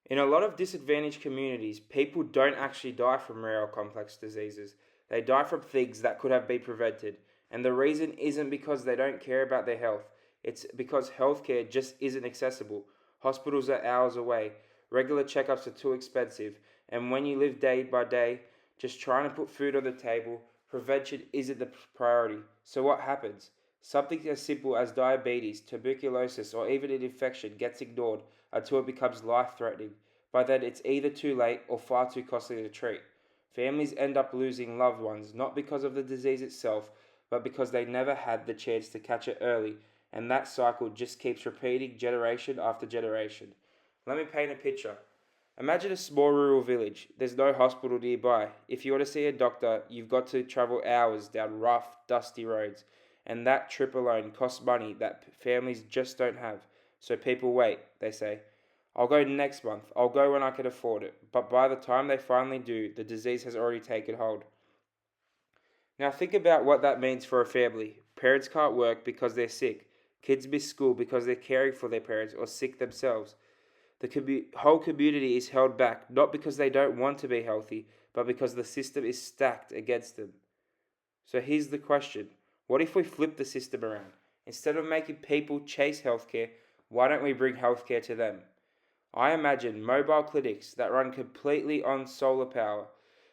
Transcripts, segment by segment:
In a lot of disadvantaged communities, people don't actually die from rare or complex diseases. They die from things that could have been prevented. And the reason isn't because they don't care about their health, it's because healthcare just isn't accessible. Hospitals are hours away, regular checkups are too expensive, and when you live day by day, just trying to put food on the table, prevention isn't the priority. So what happens? Something as simple as diabetes, tuberculosis, or even an infection gets ignored until it becomes life threatening. By then, it's either too late or far too costly to treat. Families end up losing loved ones not because of the disease itself, but because they never had the chance to catch it early, and that cycle just keeps repeating generation after generation. Let me paint a picture. Imagine a small rural village. There's no hospital nearby. If you want to see a doctor, you've got to travel hours down rough, dusty roads, and that trip alone costs money that families just don't have. So people wait, they say. I'll go next month. I'll go when I can afford it. But by the time they finally do, the disease has already taken hold. Now think about what that means for a family. Parents can't work because they're sick. Kids miss school because they're caring for their parents or sick themselves. The whole community is held back not because they don't want to be healthy, but because the system is stacked against them. So here's the question: what if we flip the system around? Instead of making people chase healthcare, why don't we bring healthcare to them? I imagine mobile clinics that run completely on solar power,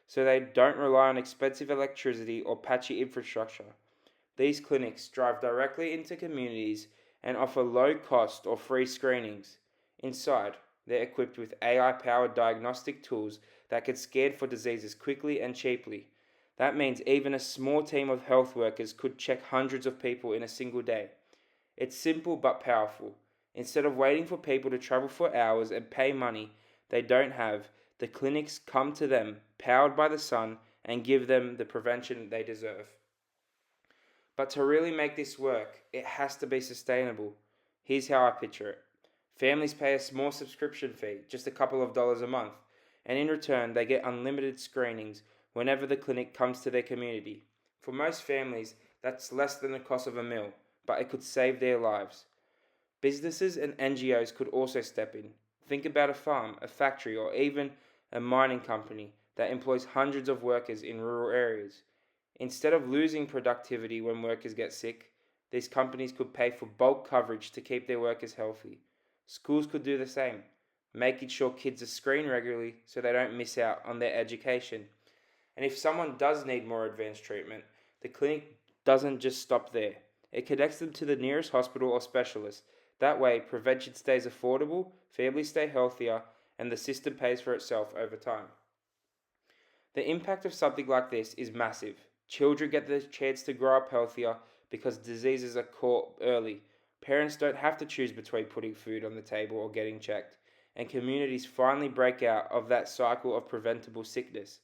so they don't rely on expensive electricity or patchy infrastructure. These clinics drive directly into communities and offer low cost or free screenings. Inside, they're equipped with AI powered diagnostic tools that can scan for diseases quickly and cheaply. That means even a small team of health workers could check hundreds of people in a single day. It's simple but powerful. Instead of waiting for people to travel for hours and pay money they don't have, the clinics come to them, powered by the sun, and give them the prevention they deserve. But to really make this work, it has to be sustainable. Here's how I picture it: families pay a small subscription fee, just a couple of dollars a month, and in return, they get unlimited screenings whenever the clinic comes to their community. For most families, that's less than the cost of a meal, but it could save their lives. Businesses and NGOs could also step in. Think about a farm, a factory, or even a mining company that employs hundreds of workers in rural areas. Instead of losing productivity when workers get sick, these companies could pay for bulk coverage to keep their workers healthy. Schools could do the same, making sure kids are screened regularly so they don't miss out on their education. And if someone does need more advanced treatment, the clinic doesn't just stop there. It connects them to the nearest hospital or specialist. That way, prevention stays affordable, families stay healthier, and the system pays for itself over time. The impact of something like this is massive. Children get the chance to grow up healthier because diseases are caught early. Parents don't have to choose between putting food on the table or getting checked. And communities finally break out of that cycle of preventable sickness.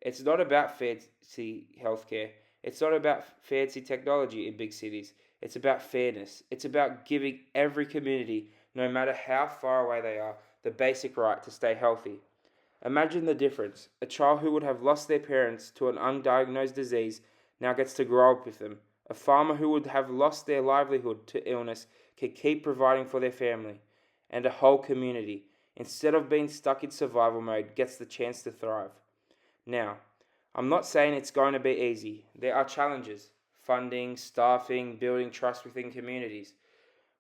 It's not about fancy healthcare. It's not about fancy technology in big cities. It's about fairness. It's about giving every community, no matter how far away they are, the basic right to stay healthy. Imagine the difference. A child who would have lost their parents to an undiagnosed disease now gets to grow up with them. A farmer who would have lost their livelihood to illness can keep providing for their family. And a whole community, instead of being stuck in survival mode, gets the chance to thrive. Now, I'm not saying it's going to be easy. There are challenges: funding, staffing, building trust within communities.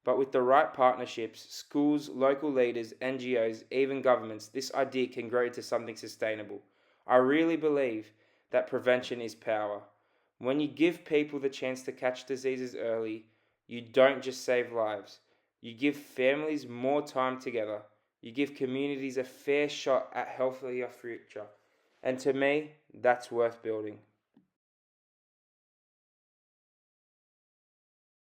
But with the right partnerships, schools, local leaders, NGOs, even governments, this idea can grow into something sustainable. I really believe that prevention is power. When you give people the chance to catch diseases early, you don't just save lives. You give families more time together. You give communities a fair shot at a healthier future. And to me, that's worth building.